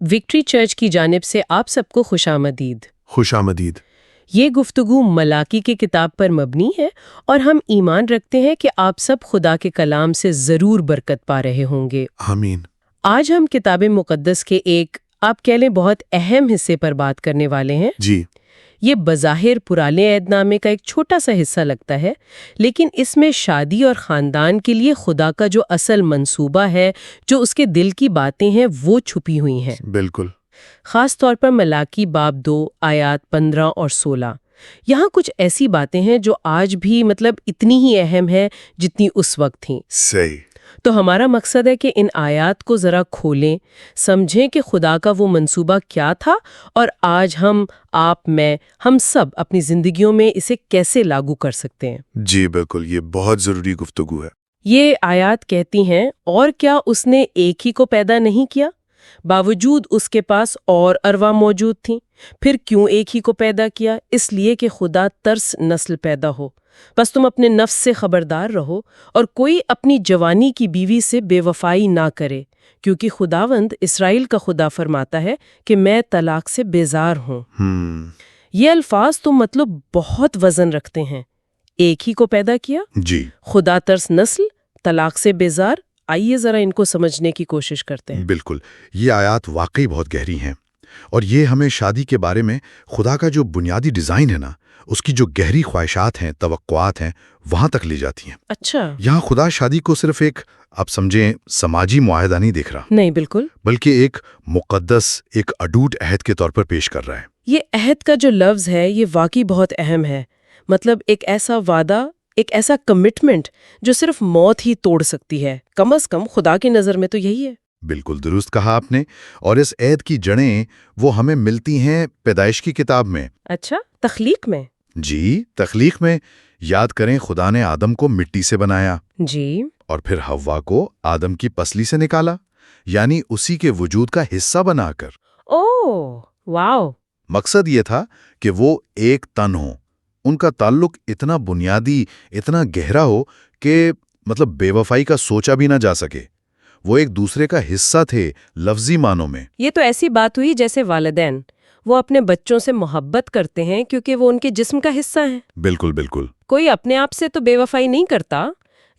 Victory church کی جانب سے آپ سب کو خوش آمدید۔ خوش آمدید۔ یہ گفتگو ملاکی کی کتاب پر مبنی ہے اور ہم ایمان رکھتے ہیں کہ آپ سب خدا کے کلام سے ضرور برکت پا رہے ہوں گے۔ آمین۔ آج ہم کتاب مقدس کے ایک آپ کہہ لیں بہت اہم حصے پر بات کرنے والے ہیں۔ جی۔ یہ بظاہر پرانے عہد نامے کا ایک چھوٹا سا حصہ لگتا ہے، لیکن اس میں شادی اور خاندان کے لیے خدا کا جو اصل منصوبہ ہے، جو اس کے دل کی باتیں ہیں، وہ چھپی ہوئی ہیں۔ بالکل۔ خاص طور پر ملاکی باب 2 آیات 15 اور 16۔ یہاں کچھ ایسی باتیں ہیں جو آج بھی اتنی ہی اہم ہیں جتنی اس وقت تھیں۔ صحیح۔ تو ہمارا مقصد ہے کہ ان آیات کو ذرا کھولیں، سمجھیں کہ خدا کا وہ منصوبہ کیا تھا اور آج ہم سب اپنی زندگیوں میں اسے کیسے لاگو کر سکتے ہیں۔ جی بالکل، یہ بہت ضروری گفتگو ہے۔ یہ آیات کہتی ہیں، اور کیا اس نے ایک ہی کو پیدا نہیں کیا؟ باوجود اس کے پاس اور ارواح موجود تھیں، پھر کیوں ایک ہی کو پیدا کیا؟ اس لیے کہ خدا ترس نسل پیدا ہو۔ بس تم اپنے نفس سے خبردار رہو اور کوئی اپنی جوانی کی بیوی سے بے وفائی نہ کرے، کیونکہ خداوند اسرائیل کا خدا فرماتا ہے کہ میں طلاق سے بیزار ہوں۔ یہ الفاظ تو بہت وزن رکھتے ہیں۔ ایک ہی کو پیدا کیا، جی، خدا ترس نسل، طلاق سے بیزار۔ آئیے ذرا ان کو سمجھنے کی کوشش کرتے ہیں۔ بالکل، یہ آیات واقعی بہت گہری ہیں، اور یہ ہمیں شادی کے بارے میں خدا کا جو بنیادی ڈیزائن ہے نا، اس کی جو گہری خواہشات ہیں، توقعات ہیں، وہاں تک لے جاتی ہیں۔ اچھا۔ یہاں خدا شادی کو صرف ایک، آپ سمجھیں، سماجی معاہدہ نہیں دیکھ رہا، نہیں، بالکل، بلکہ ایک مقدس، ایک اڈوٹ عہد کے طور پر پیش کر رہا ہے۔ یہ عہد کا جو لفظ ہے، یہ واقعی بہت اہم ہے۔ ایک ایسا وعدہ، ایک ایسا کمٹمنٹ جو صرف موت ہی توڑ سکتی ہے، کم از کم خدا کی نظر میں تو یہی ہے۔ بالکل درست کہا آپ نے، اور اس عہد کی جڑیں وہ ہمیں ملتی ہیں پیدائش کی کتاب میں۔ اچھا، تخلیق میں؟ جی، تخلیق میں۔ یاد کریں، خدا نے آدم کو مٹی سے بنایا، جی، اور پھر حوا کو آدم کی پسلی سے نکالا، یعنی اسی کے وجود کا حصہ بنا کر۔ اوہ، واو۔ مقصد یہ تھا کہ وہ ایک تن ہوں، ان کا تعلق اتنا بنیادی، اتنا گہرا ہو کہ بے وفائی کا سوچا بھی نہ جا سکے۔ وہ ایک دوسرے کا حصہ تھے لفظی معنوں میں۔ یہ تو ایسی بات ہوئی جیسے والدین وہ اپنے بچوں سے محبت کرتے ہیں کیونکہ وہ ان کے جسم کا حصہ ہیں۔ بالکل بالکل۔ کوئی اپنے آپ سے تو بے وفائی نہیں کرتا،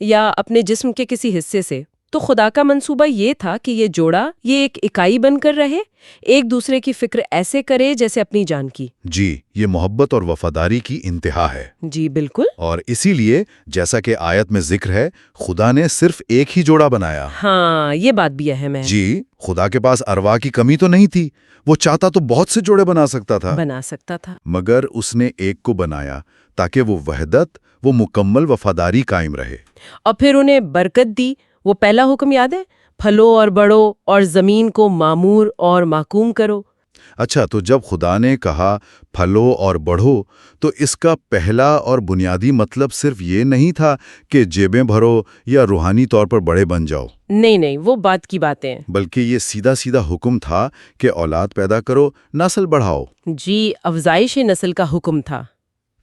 یا اپنے جسم کے کسی حصے سے۔ تو خدا کا منصوبہ یہ تھا کہ یہ جوڑا، یہ ایک اکائی بن کر رہے، ایک دوسرے کی فکر ایسے کرے جیسے اپنی جان کی۔ جی، یہ محبت اور وفاداری کی انتہا ہے۔ جی بالکل۔ اور اسی لیے جیسا کہ آیت میں ذکر ہے، خدا نے صرف ایک ہی جوڑا بنایا۔ ہاں، یہ بات بھی اہم ہے۔ جی، خدا کے پاس ارواح کی کمی تو نہیں تھی، وہ چاہتا تو بہت سے جوڑے بنا سکتا تھا، مگر اس نے ایک کو بنایا تاکہ وہ وحدت، وہ مکمل وفاداری قائم رہے۔ اور پھر انہیں برکت دی۔ وہ پہلا حکم یاد ہے، پھلو اور بڑھو اور زمین کو معمور اور محکوم کرو۔ اچھا، تو جب خدا نے کہا پھلو اور بڑھو، تو اس کا پہلا اور بنیادی مطلب صرف یہ نہیں تھا کہ جیبیں بھرو یا روحانی طور پر بڑے بن جاؤ۔ نہیں، وہ بات کی باتیں، بلکہ یہ سیدھا سیدھا حکم تھا کہ اولاد پیدا کرو، نسل بڑھاؤ۔ جی، افزائش نسل کا حکم تھا۔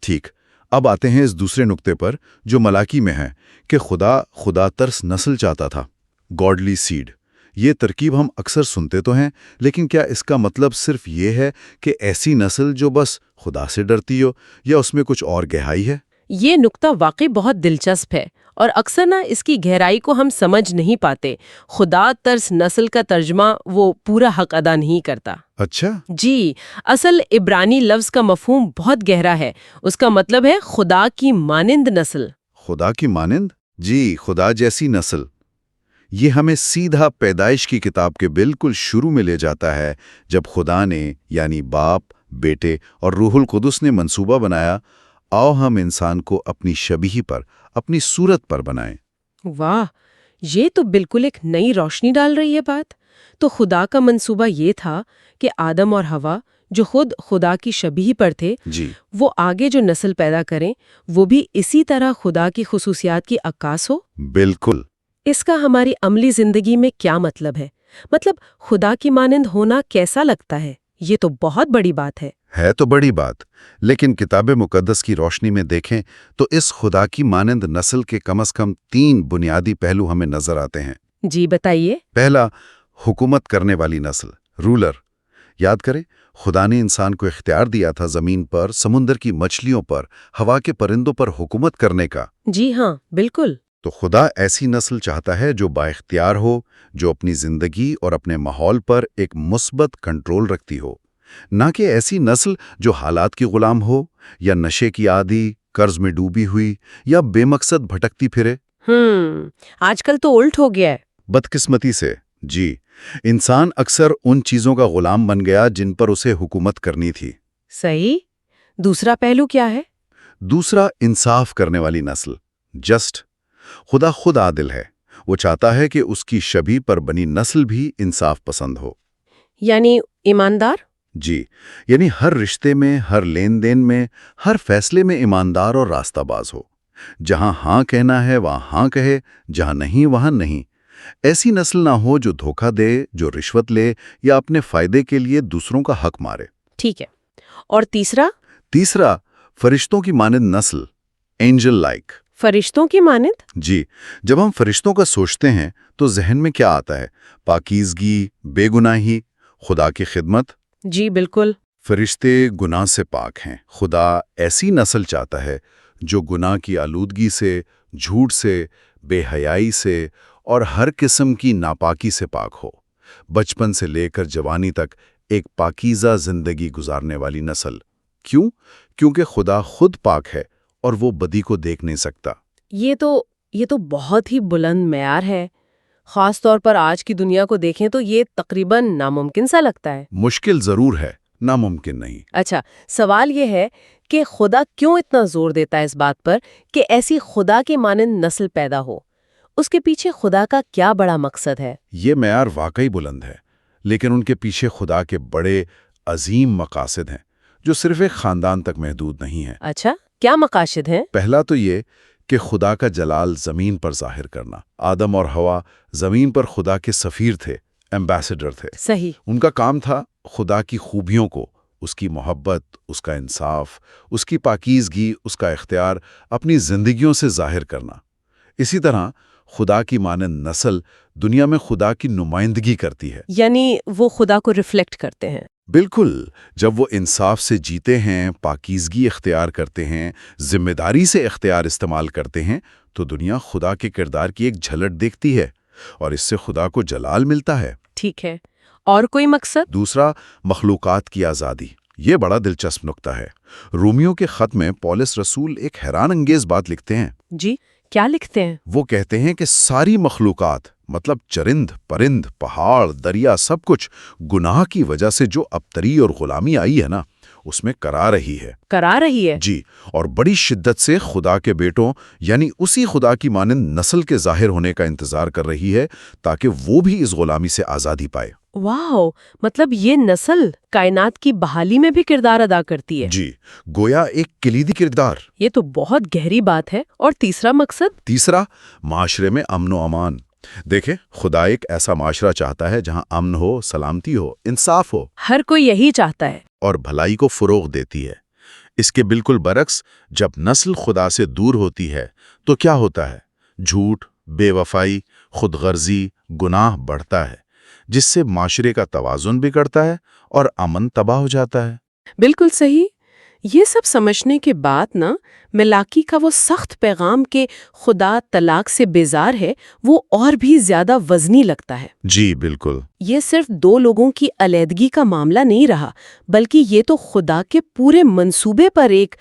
ٹھیک، اب آتے ہیں اس دوسرے نقطے پر جو ملاکی میں ہے، کہ خدا ترس نسل چاہتا تھا، گاڈلی سیڈ۔ یہ ترکیب ہم اکثر سنتے تو ہیں، لیکن کیا اس کا مطلب صرف یہ ہے کہ ایسی نسل جو بس خدا سے ڈرتی ہو، یا اس میں کچھ اور گہرائی ہے؟ یہ نقطہ واقعی بہت دلچسپ ہے، اور اکثر اس کی گہرائی کو ہم سمجھ نہیں پاتے۔ خدا ترس نسل کا ترجمہ وہ پورا حق ادا نہیں کرتا۔ اچھا؟ جی، اصل عبرانی لفظ کا مفہوم بہت گہرا ہے۔ اس کا مطلب ہے خدا کی مانند نسل۔ خدا کی مانند؟ جی، خدا جیسی نسل۔ یہ ہمیں سیدھا پیدائش کی کتاب کے بالکل شروع میں لے جاتا ہے، جب خدا نے، یعنی باپ، بیٹے اور روح القدس نے منصوبہ بنایا، آؤ ہم انسان کو اپنی شبیہ پر، اپنی صورت پر بنائیں۔ واہ، یہ تو بالکل ایک نئی روشنی ڈال رہی ہے بات۔ تو خدا کا منصوبہ یہ تھا کہ آدم اور حوا، جو خود خدا کی شبیہ پر تھے، جی، وہ آگے جو نسل پیدا کریں، وہ بھی اسی طرح خدا کی خصوصیات کی عکاس ہو۔ بالکل۔ اس کا ہماری عملی زندگی میں کیا مطلب ہے؟ خدا کی مانند ہونا کیسا لگتا ہے؟ یہ تو بہت بڑی بات ہے۔ ہے تو بڑی بات، لیکن کتاب مقدس کی روشنی میں دیکھیں تو اس خدا کی مانند نسل کے کم از کم 3 بنیادی پہلو ہمیں نظر آتے ہیں۔ جی بتائیے۔ پہلا، حکومت کرنے والی نسل، رولر. یاد کریں خدا نے انسان کو اختیار دیا تھا زمین پر، سمندر کی مچھلیوں پر، ہوا کے پرندوں پر حکومت کرنے کا. جی ہاں بالکل. تو خدا ایسی نسل چاہتا ہے جو بااختیار ہو، جو اپنی زندگی اور اپنے ماحول پر ایک مثبت کنٹرول رکھتی ہو، نہ کہ ایسی نسل جو حالات کی غلام ہو یا نشے کی عادی، قرض میں ڈوبی ہوئی یا بے مقصد بھٹکتی پھرے. آج کل تو الٹ ہو گیا ہے. بدقسمتی سے جی، انسان اکثر ان چیزوں کا غلام بن گیا جن پر اسے حکومت کرنی تھی. صحیح. دوسرا پہلو کیا ہے؟ دوسرا، انصاف کرنے والی نسل، جسٹ. خدا خود عادل ہے. وہ چاہتا ہے کہ اس کی شبیہ پر بنی نسل بھی انصاف پسند ہو. یعنی ایماندار؟ جی، یعنی ہر رشتے میں، ہر لین دین میں، ہر فیصلے میں ایماندار اور راستہ باز ہو. جہاں ہاں کہنا ہے وہاں ہاں کہے، جہاں نہیں وہاں نہیں. ایسی نسل نہ ہو جو دھوکہ دے، جو رشوت لے یا اپنے فائدے کے لیے دوسروں کا حق مارے. ٹھیک ہے. اور تیسرا؟ تیسرا، فرشتوں کی مانند نسل، اینجل لائک. فرشتوں کی مانند؟ جی، جب ہم فرشتوں کا سوچتے ہیں تو ذہن میں کیا آتا ہے؟ پاکیزگی، بے گناہی، خدا کی خدمت. جی بالکل. فرشتے گناہ سے پاک ہیں. خدا ایسی نسل چاہتا ہے جو گناہ کی آلودگی سے، جھوٹ سے، بے حیائی سے اور ہر قسم کی ناپاکی سے پاک ہو. بچپن سے لے کر جوانی تک ایک پاکیزہ زندگی گزارنے والی نسل. کیوں؟ کیونکہ خدا خود پاک ہے اور وہ بدی کو دیکھ نہیں سکتا. یہ تو بہت ہی بلند معیار ہے. خاص طور پر آج کی دنیا کو دیکھیں تو یہ تقریباً ناممکن سا لگتا ہے. مشکل ضرور ہے، ناممکن نہیں. اچھا، سوال یہ ہے کہ خدا کیوں اتنا زور دیتا ہے اس بات پر کہ ایسی خدا کے مانند نسل پیدا ہو؟ اس کے پیچھے خدا کا کیا بڑا مقصد ہے؟ یہ معیار واقعی بلند ہے، لیکن ان کے پیچھے خدا کے بڑے عظیم مقاصد ہیں جو صرف ایک خاندان تک محدود نہیں ہیں. اچھا، کیا مقاصد ہیں؟ پہلا تو یہ کہ خدا کا جلال زمین پر ظاہر کرنا. آدم اور حوا زمین پر خدا کے سفیر تھے، ایمبیسڈر تھے. صحیح. ان کا کام تھا خدا کی خوبیوں کو، اس کی محبت، اس کا انصاف، اس کی پاکیزگی، اس کا اختیار اپنی زندگیوں سے ظاہر کرنا. اسی طرح خدا کی مانند نسل دنیا میں خدا کی نمائندگی کرتی ہے. یعنی وہ خدا کو ریفلیکٹ کرتے ہیں. بالکل. جب وہ انصاف سے جیتے ہیں، پاکیزگی اختیار کرتے ہیں، ذمہ داری سے اختیار استعمال کرتے ہیں، تو دنیا خدا کے کردار کی ایک جھلک دیکھتی ہے اور اس سے خدا کو جلال ملتا ہے. ٹھیک ہے. اور کوئی مقصد؟ دوسرا، مخلوقات کی آزادی. یہ بڑا دلچسپ نکتہ ہے. رومیو کے خط میں پولس رسول ایک حیران انگیز بات لکھتے ہیں. جی، کیا لکھتے ہیں؟ وہ کہتے ہیں کہ ساری مخلوقات، مطلب چرند، پرند، پہاڑ، دریا، سب کچھ گناہ کی وجہ سے جو ابتری اور غلامی آئی ہے نا، اس میں کرا رہی ہے. جی، اور بڑی شدت سے خدا کے بیٹوں یعنی اسی خدا کی مانند نسل کے ظاہر ہونے کا انتظار کر رہی ہے تاکہ وہ بھی اس غلامی سے آزادی پائے. واو، مطلب یہ نسل کائنات کی بحالی میں بھی کردار ادا کرتی ہے. جی، گویا ایک کلیدی کردار. یہ تو بہت گہری بات ہے. اور تیسرا مقصد؟ تیسرا، معاشرے میں امن و امان. دیکھیں، خدا ایک ایسا معاشرہ چاہتا ہے جہاں امن ہو، سلامتی ہو، انصاف ہو. ہر کوئی یہی چاہتا ہے. اور بھلائی کو فروغ دیتی ہے. اس کے بالکل برعکس جب نسل خدا سے دور ہوتی ہے تو کیا ہوتا ہے؟ جھوٹ، بے وفائی، خود غرضی، گناہ بڑھتا ہے، جس سے معاشرے کا توازن بگڑتا ہے اور امن تباہ ہو جاتا ہے. بالکل صحیح. یہ سب سمجھنے کے بعد نا، ملاکی کا وہ سخت پیغام کہ خدا طلاق سے بیزار ہے، وہ اور بھی زیادہ وزنی لگتا ہے. جی بالکل. یہ صرف دو لوگوں کی علیحدگی کا معاملہ نہیں رہا، بلکہ یہ تو خدا کے پورے منصوبے پر ایک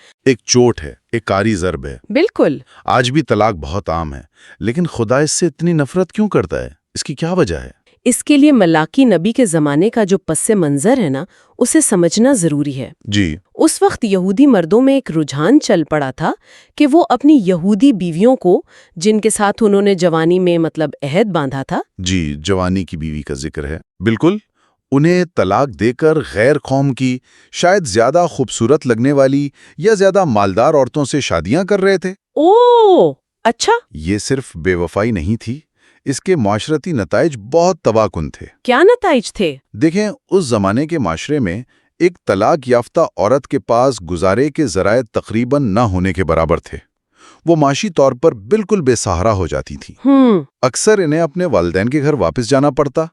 چوٹ ہے، ایک کاری ضرب ہے. بالکل. آج بھی طلاق بہت عام ہے، لیکن خدا اس سے اتنی نفرت کیوں کرتا ہے؟ اس کی کیا وجہ ہے؟ اس کے لیے ملاکی نبی کے زمانے کا جو پس منظر ہے نا، اسے سمجھنا ضروری ہے. جی. اس وقت یہودی مردوں میں ایک رجحان چل پڑا تھا کہ وہ اپنی یہودی بیویوں کو، جن کے ساتھ انہوں نے جوانی میں عہد باندھا تھا. جی، جوانی کی بیوی کا ذکر ہے. بالکل. انہیں طلاق دے کر غیر قوم کی، شاید زیادہ خوبصورت لگنے والی یا زیادہ مالدار عورتوں سے شادیاں کر رہے تھے. اوہ، اچھا. یہ صرف بے وفائی نہیں تھی، اس کے معاشرتی نتائج بہت تباہ کن تھے. کیا نتائج تھے؟ دیکھیں، اس زمانے کے معاشرے میں ایک طلاق یافتہ عورت کے پاس گزارے کے ذرائع تقریباً نہ ہونے کے برابر تھے. وہ معاشی طور پر بالکل بے سہارا ہو جاتی تھی. اکثر انہیں اپنے والدین کے گھر واپس جانا پڑتا،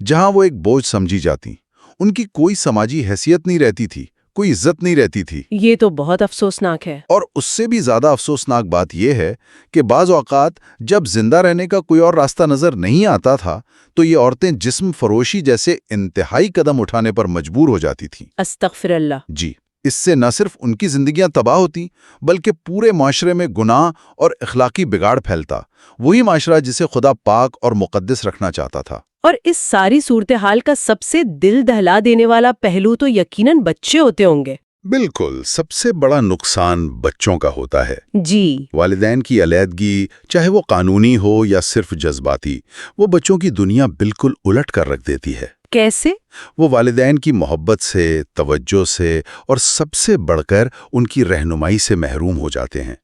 جہاں وہ ایک بوجھ سمجھی جاتی. ان کی کوئی سماجی حیثیت نہیں رہتی تھی، کوئی عزت نہیں رہتی تھی۔ یہ تو بہت افسوسناک ہے۔ اور اس سے بھی زیادہ افسوسناک بات یہ ہے کہ بعض اوقات جب زندہ رہنے کا کوئی اور راستہ نظر نہیں آتا تھا تو یہ عورتیں جسم فروشی جیسے انتہائی قدم اٹھانے پر مجبور ہو جاتی تھیں۔ استغفر اللہ۔ جی، اس سے نہ صرف ان کی زندگیاں تباہ ہوتی بلکہ پورے معاشرے میں گناہ اور اخلاقی بگاڑ پھیلتا، وہی معاشرہ جسے خدا پاک اور مقدس رکھنا چاہتا تھا۔ اور اس ساری صورتحال کا سب سے دل دہلا دینے والا پہلو تو یقیناً بچے ہوتے ہوں گے۔ بالکل، سب سے بڑا نقصان بچوں کا ہوتا ہے۔ جی، والدین کی علیحدگی، چاہے وہ قانونی ہو یا صرف جذباتی، وہ بچوں کی دنیا بالکل الٹ کر رکھ دیتی ہے۔ کیسے؟ وہ والدین کی محبت سے، توجہ سے اور سب سے بڑھ کر ان کی رہنمائی سے محروم ہو جاتے ہیں۔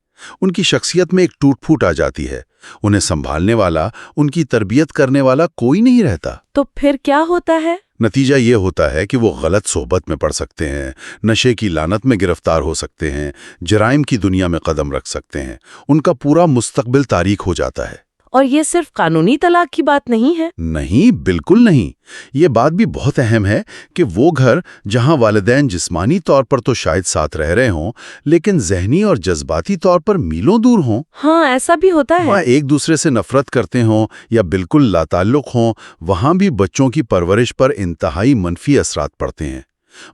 ان کی شخصیت میں ایک ٹوٹ پھوٹ آ جاتی ہے، انہیں سنبھالنے والا، ان کی تربیت کرنے والا کوئی نہیں رہتا۔ تو پھر کیا ہوتا ہے؟ نتیجہ یہ ہوتا ہے کہ وہ غلط صحبت میں پڑ سکتے ہیں، نشے کی لعنت میں گرفتار ہو سکتے ہیں، جرائم کی دنیا میں قدم رکھ سکتے ہیں، ان کا پورا مستقبل تاریک ہو جاتا ہے۔ اور یہ صرف قانونی طلاق کی بات نہیں ہے۔ نہیں، بالکل نہیں۔ یہ بات بھی بہت اہم ہے کہ وہ گھر جہاں والدین جسمانی طور پر تو شاید ساتھ رہ رہے ہوں لیکن ذہنی اور جذباتی طور پر میلوں دور ہوں، ہاں، ایسا بھی ہوتا ہے۔ وہاں ایک دوسرے سے نفرت کرتے ہوں یا بالکل لاتعلق ہوں، وہاں بھی بچوں کی پرورش پر انتہائی منفی اثرات پڑتے ہیں۔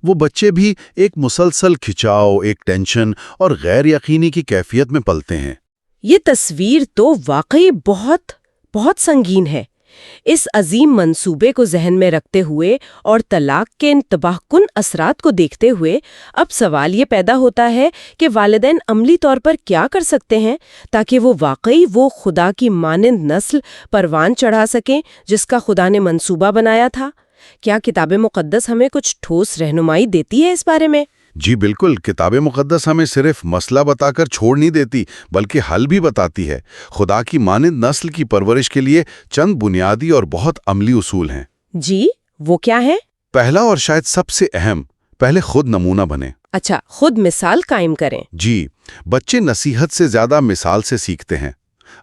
وہ بچے بھی ایک مسلسل کھچاؤ، ایک ٹینشن اور غیر یقینی کی کیفیت میں پلتے ہیں۔ یہ تصویر تو واقعی بہت بہت سنگین ہے۔ اس عظیم منصوبے کو ذہن میں رکھتے ہوئے اور طلاق کے ان تباہ کن اثرات کو دیکھتے ہوئے اب سوال یہ پیدا ہوتا ہے کہ والدین عملی طور پر کیا کر سکتے ہیں تاکہ وہ واقعی وہ خدا کی مانند نسل پروان چڑھا سکیں جس کا خدا نے منصوبہ بنایا تھا۔ کیا کتاب مقدس ہمیں کچھ ٹھوس رہنمائی دیتی ہے اس بارے میں؟ جی بالکل، کتاب مقدس ہمیں صرف مسئلہ بتا کر چھوڑ نہیں دیتی بلکہ حل بھی بتاتی ہے۔ خدا کی مانند نسل کی پرورش کے لیے چند بنیادی اور بہت عملی اصول ہیں۔ جی، وہ کیا ہے؟ پہلا اور شاید سب سے اہم، پہلے خود نمونہ بنیں۔ اچھا، خود مثال قائم کریں۔ جی، بچے نصیحت سے زیادہ مثال سے سیکھتے ہیں۔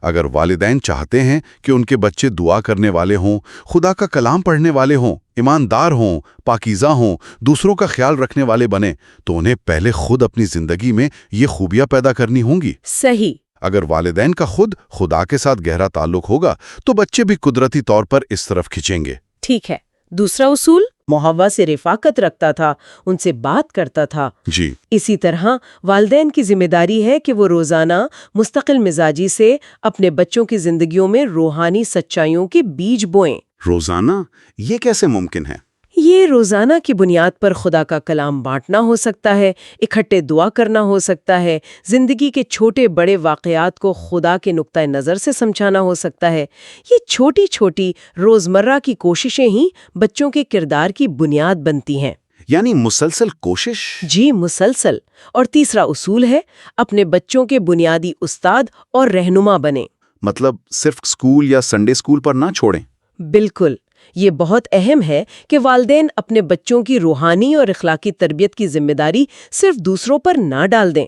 اگر والدین چاہتے ہیں کہ ان کے بچے دعا کرنے والے ہوں، خدا کا کلام پڑھنے والے ہوں، ایماندار ہوں، پاکیزہ ہوں، دوسروں کا خیال رکھنے والے بنیں، تو انہیں پہلے خود اپنی زندگی میں یہ خوبیاں پیدا کرنی ہوں گی۔ صحیح۔ اگر والدین کا خود خدا کے ساتھ گہرا تعلق ہوگا تو بچے بھی قدرتی طور پر اس طرف کھنچیں گے۔ ٹھیک ہے۔ دوسرا اصول، محوا سے رفاقت رکھتا تھا، ان سے بات کرتا تھا۔ جی، اسی طرح والدین کی ذمہ داری ہے کہ وہ روزانہ مستقل مزاجی سے اپنے بچوں کی زندگیوں میں روحانی سچائیوں کے بیج بوئیں۔ روزانہ؟ یہ کیسے ممکن ہے؟ یہ روزانہ کی بنیاد پر خدا کا کلام بانٹنا ہو سکتا ہے، اکٹھے دعا کرنا ہو سکتا ہے، زندگی کے چھوٹے بڑے واقعات کو خدا کے نقطۂ نظر سے سمجھانا ہو سکتا ہے۔ یہ چھوٹی چھوٹی روزمرہ کی کوششیں ہی بچوں کے کردار کی بنیاد بنتی ہیں۔ یعنی مسلسل کوشش؟ جی، مسلسل۔ اور تیسرا اصول ہے اپنے بچوں کے بنیادی استاد اور رہنما بنیں۔ مطلب صرف اسکول یا سنڈے اسکول پر نہ چھوڑیں؟ بالکل۔ یہ بہت اہم ہے کہ والدین اپنے بچوں کی روحانی اور اخلاقی تربیت کی ذمہ داری صرف دوسروں پر نہ ڈال دیں۔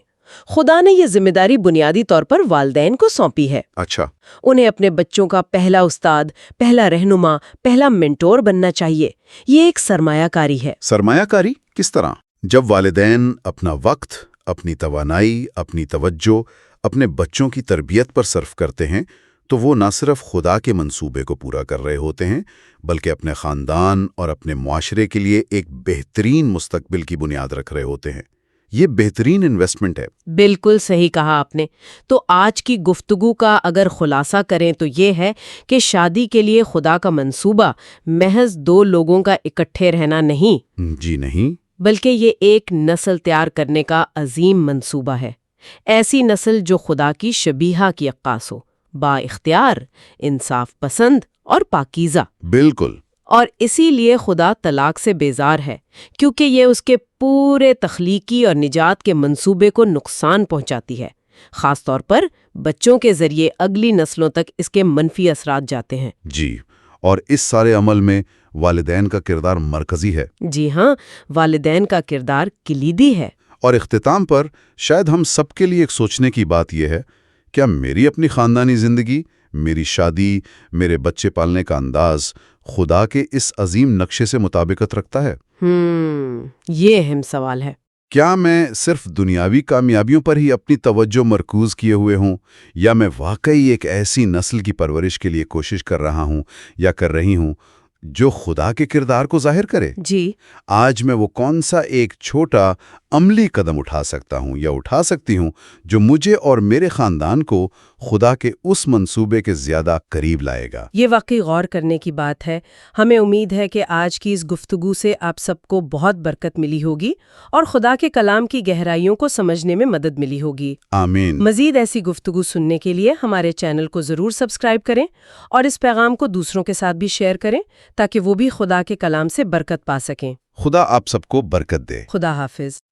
خدا نے یہ ذمہ داری بنیادی طور پر والدین کو سونپی ہے۔ اچھا۔ انہیں اپنے بچوں کا پہلا استاد، پہلا رہنما، پہلا منٹور بننا چاہیے۔ یہ ایک سرمایہ کاری ہے۔ سرمایہ کاری کس طرح؟ جب والدین اپنا وقت، اپنی توانائی، اپنی توجہ اپنے بچوں کی تربیت پر صرف کرتے ہیں تو وہ نہ صرف خدا کے منصوبے کو پورا کر رہے ہوتے ہیں بلکہ اپنے خاندان اور اپنے معاشرے کے لیے ایک بہترین مستقبل کی بنیاد رکھ رہے ہوتے ہیں۔ یہ بہترین انویسٹمنٹ ہے۔ بالکل صحیح کہا آپ نے۔ تو آج کی گفتگو کا اگر خلاصہ کریں تو یہ ہے کہ شادی کے لیے خدا کا منصوبہ محض دو لوگوں کا اکٹھے رہنا نہیں، جی نہیں، بلکہ یہ ایک نسل تیار کرنے کا عظیم منصوبہ ہے۔ ایسی نسل جو خدا کی شبیہہ کی عکاس ہو، با اختیار، انصاف پسند اور پاکیزہ۔ بالکل۔ اور اسی لیے خدا طلاق سے بیزار ہے، کیونکہ یہ اس کے پورے تخلیقی اور نجات کے منصوبے کو نقصان پہنچاتی ہے۔ خاص طور پر بچوں کے ذریعے اگلی نسلوں تک اس کے منفی اثرات جاتے ہیں۔ جی، اور اس سارے عمل میں والدین کا کردار مرکزی ہے۔ جی ہاں، والدین کا کردار کلیدی ہے۔ اور اختتام پر شاید ہم سب کے لیے ایک سوچنے کی بات یہ ہے، کیا میری اپنی خاندانی زندگی، میری شادی، میرے بچے پالنے کا انداز خدا کے اس عظیم نقشے سے مطابقت رکھتا ہے؟ یہ اہم سوال ہے۔ کیا میں صرف دنیاوی کامیابیوں پر ہی اپنی توجہ مرکوز کیے ہوئے ہوں، یا میں واقعی ایک ایسی نسل کی پرورش کے لیے کوشش کر رہا ہوں یا کر رہی ہوں جو خدا کے کردار کو ظاہر کرے؟ جی، آج میں وہ کون سا ایک چھوٹا عملی قدم اٹھا سکتا ہوں یا اٹھا سکتی ہوں جو مجھے اور میرے خاندان کو خدا کے اس منصوبے کے زیادہ قریب لائے گا؟ یہ واقعی غور کرنے کی بات ہے۔ ہمیں امید ہے کہ آج کی اس گفتگو سے آپ سب کو بہت برکت ملی ہوگی اور خدا کے کلام کی گہرائیوں کو سمجھنے میں مدد ملی ہوگی۔ آمین۔ مزید ایسی گفتگو سننے کے لیے ہمارے چینل کو ضرور سبسکرائب کریں اور اس پیغام کو دوسروں کے ساتھ بھی شیئر کریں تاکہ وہ بھی خدا کے کلام سے برکت پا سکیں۔ خدا آپ سب کو برکت دے۔ خدا حافظ۔